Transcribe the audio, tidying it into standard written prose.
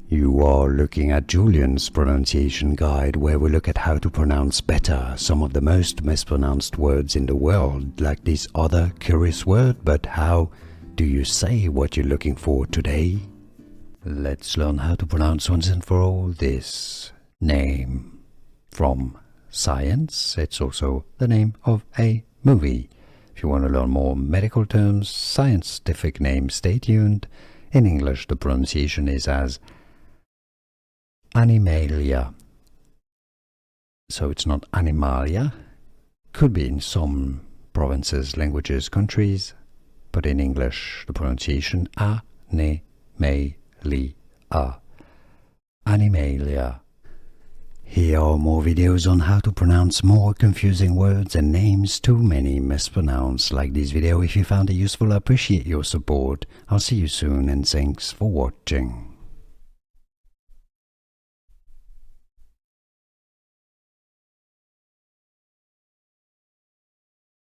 You are looking at Julian's pronunciation guide, where we look at how to pronounce better some of the most mispronounced words in the world, like this other curious word. But how do you say what you're looking for today? Let's learn how to pronounce once and for all this name. From science, it's also the name of a movie. If you want to learn more medical terms, scientific names, stay tuned. In English, the pronunciation is as Animalia. So it's not Animalia. Could be in some provinces, languages, countries, but in English, the pronunciation Animalia. Animalia. Here are more videos on how to pronounce more confusing words and names too many mispronounced. Like this video if you found it useful. I appreciate your support. I'll see you soon and thanks for watching.